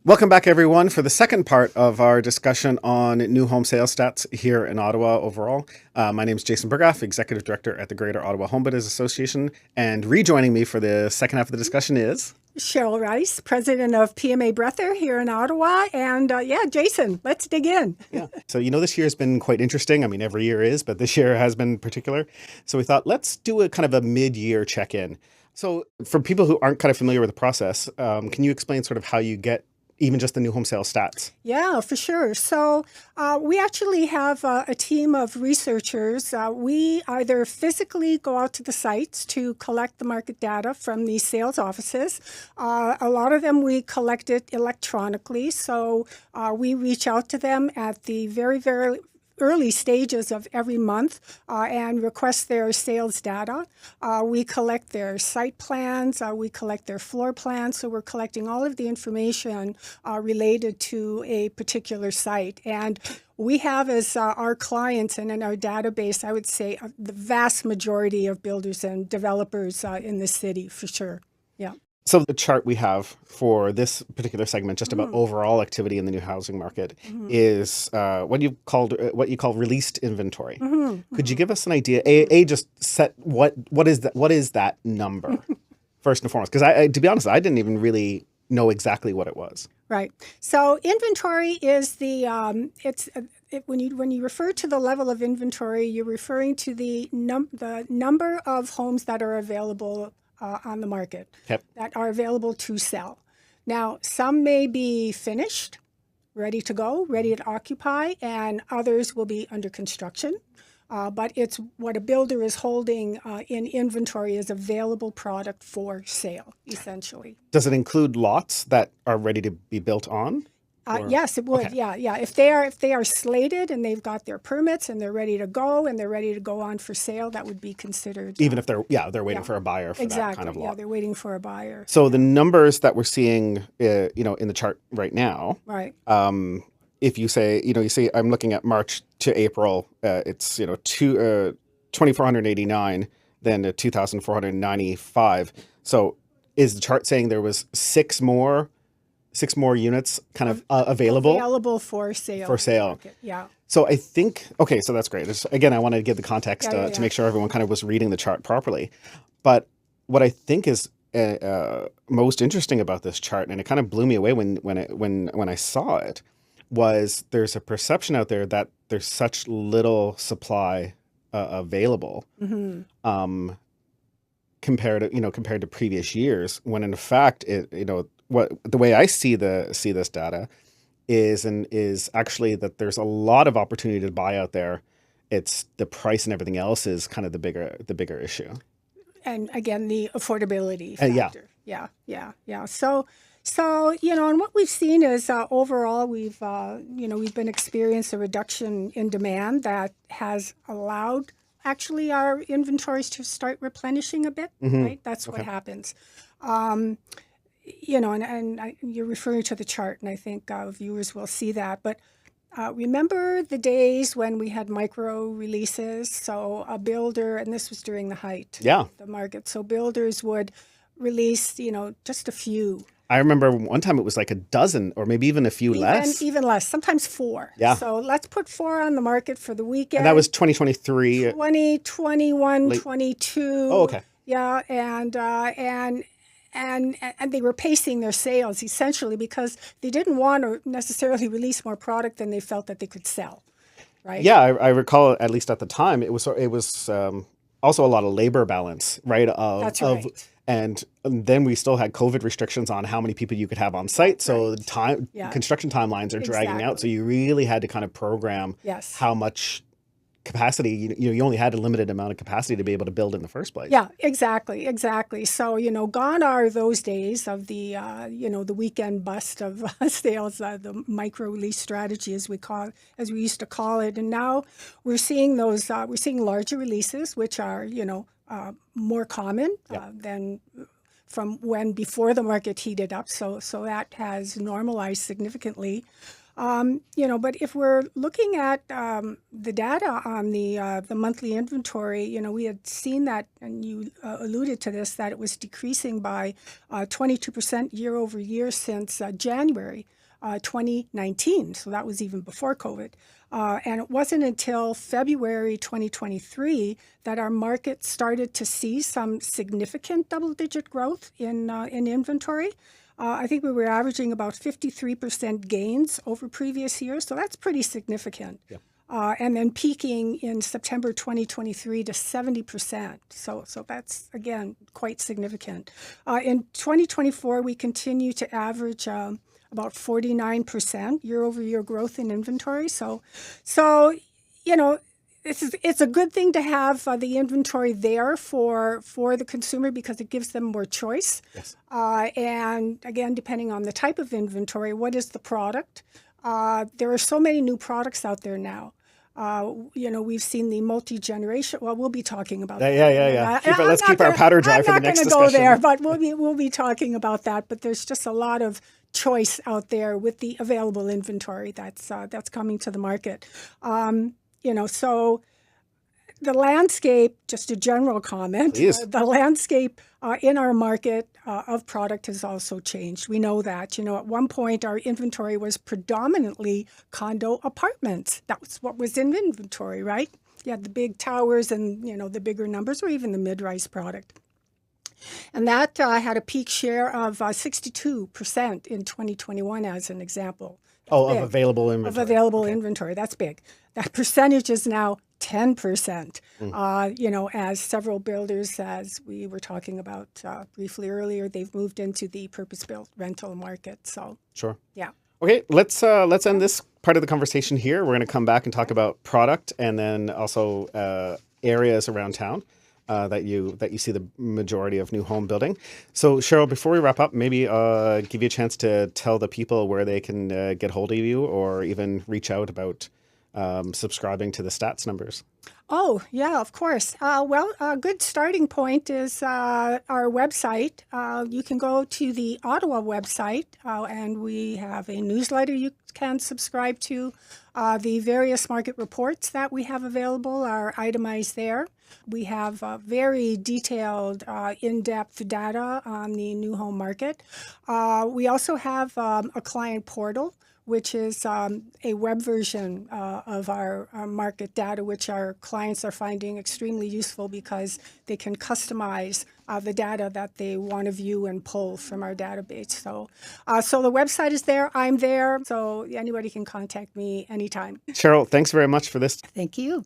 Welcome back, everyone, for the second part of our discussion on new home sales stats here in Ottawa overall. My name is Jason Berghoff, Executive Director at the Greater Ottawa Home Builders Association. And rejoining me for the second half of the discussion is Cheryl Rice, President of PMA Brethour here in Ottawa. And Jason, let's dig in. Yeah. So, this year has been quite interesting. I mean, every year is, but this year has been particular. So we thought, let's do a kind of a mid-year check-in. So for people who aren't kind of familiar with the process, can you explain sort of how you get even just the new home sales stats? Yeah, for sure. So we actually have a team of researchers. We either physically go out to the sites to collect the market data from the sales offices. A lot of them we collect it electronically. So we reach out to them at the very, very early stages of every month and request their sales data. We collect their site plans, we collect their floor plans, so we're collecting all of the information related to a particular site. And we have as our clients and in our database, I would say the vast majority of builders and developers in the city, for sure. Yeah. So the chart we have for this particular segment, just about overall activity in the new housing market, is what you call released inventory. Could you give us an idea? Just set what is that number first and foremost? Because to be honest, I didn't even really know exactly what it was. Right. So inventory is the when you refer to the level of inventory, you're referring to the number of homes that are available on the market that are available to sell. Now, some may be finished, ready to go, ready to occupy, and others will be under construction. But it's what a builder is holding in inventory is available product for sale, essentially. Does it include lots that are ready to be built on? Yes, it would. Okay. Yeah. If they are slated and they've got their permits and they're ready to go on for sale, that would be considered. Even if they're waiting for a buyer for that kind of lot. Yeah, they're waiting for a buyer. So the numbers that we're seeing, in the chart right now, right? If you say, you see, I'm looking at March to April, it's 2,489, then 2,495. So is the chart saying there was six more units kind of available for sale. For sale. Yeah. So I think, so that's great. Again, I want to give the context to make sure everyone kind of was reading the chart properly. But what I think is most interesting about this chart, and it kind of blew me away when I saw it, was there's a perception out there that there's such little supply available compared to previous years, when in fact the way I see this data is actually that there's a lot of opportunity to buy out there. It's the price and everything else is kind of the bigger issue. And again, the affordability factor. Yeah. So and what we've seen is overall we've been experiencing a reduction in demand that has allowed actually our inventories to start replenishing a bit. Right, that's what happens. And you're referring to the chart, and I think viewers will see that. But remember the days when we had micro releases? So a builder, and this was during the height of the market, so builders would release, just a few. I remember one time it was like a dozen or maybe even a few less. Even less, sometimes 4. Yeah. So let's put 4 on the market for the weekend. And that was 2023. 2021, 22. Oh, okay. Yeah, and they were pacing their sales essentially because they didn't want to necessarily release more product than they felt that they could sell, right? Yeah, I recall at least at the time it was also a lot of labor balance, right? That's right. And then we still had COVID restrictions on how many people you could have on site. So construction timelines are dragging out. So you really had to kind of program how much capacity, you only had a limited amount of capacity to be able to build in the first place. Yeah, exactly. So, gone are those days of the, the weekend bust of sales, the micro release strategy as we used to call it. And now we're seeing we're seeing larger releases, which are, more common than from when before the market heated up. So that has normalized significantly. But if we're looking at the data on the monthly inventory, we had seen that, and you alluded to this, that it was decreasing by 22% year over year since January 2019. So that was even before COVID. And it wasn't until February 2023 that our market started to see some significant double-digit growth in inventory. I think we were averaging about 53% gains over previous years, so that's pretty significant. Yeah. And then peaking in September 2023 to 70%. So that's, again, quite significant. In 2024, we continue to average about 49% year-over-year growth in inventory. So it's a good thing to have the inventory there for the consumer because it gives them more choice. Yes. And again, depending on the type of inventory, what is the product? There are so many new products out there now. We've seen the multi-generation. Well, we'll be talking about that. Yeah. Let's keep our powder dry for the next discussion. I'm not going to go there, but we'll be talking about that. But there's just a lot of choice out there with the available inventory that's coming to the market. So the landscape, just a general comment, the landscape in our market of product has also changed. We know that. At one point, our inventory was predominantly condo apartments. That was what was in inventory, right? You had the big towers and, the bigger numbers, or even the mid-rise product. And that had a peak share of 62% in 2021, as an example. Of available inventory. Of available inventory. That's big. That percentage is now 10%. As several builders, as we were talking about briefly earlier, they've moved into the purpose-built rental market. So sure. Yeah. Okay, let's end this part of the conversation here. We're going to come back and talk about product and then also areas around town that you see the majority of new home building. So Cheryl, before we wrap up, maybe give you a chance to tell the people where they can get hold of you or even reach out about subscribing to the stats numbers. Oh, yeah, of course. A good starting point is our website. You can go to the Ottawa website, and we have a newsletter you can subscribe to. The various market reports that we have available are itemized there. We have very detailed, in-depth data on the new home market. We also have a client portal, which is a web version of our market data, which our clients are finding extremely useful because they can customize the data that they want to view and pull from our database. So the website is there. I'm there. So anybody can contact me anytime. Cheryl, thanks very much for this. Thank you.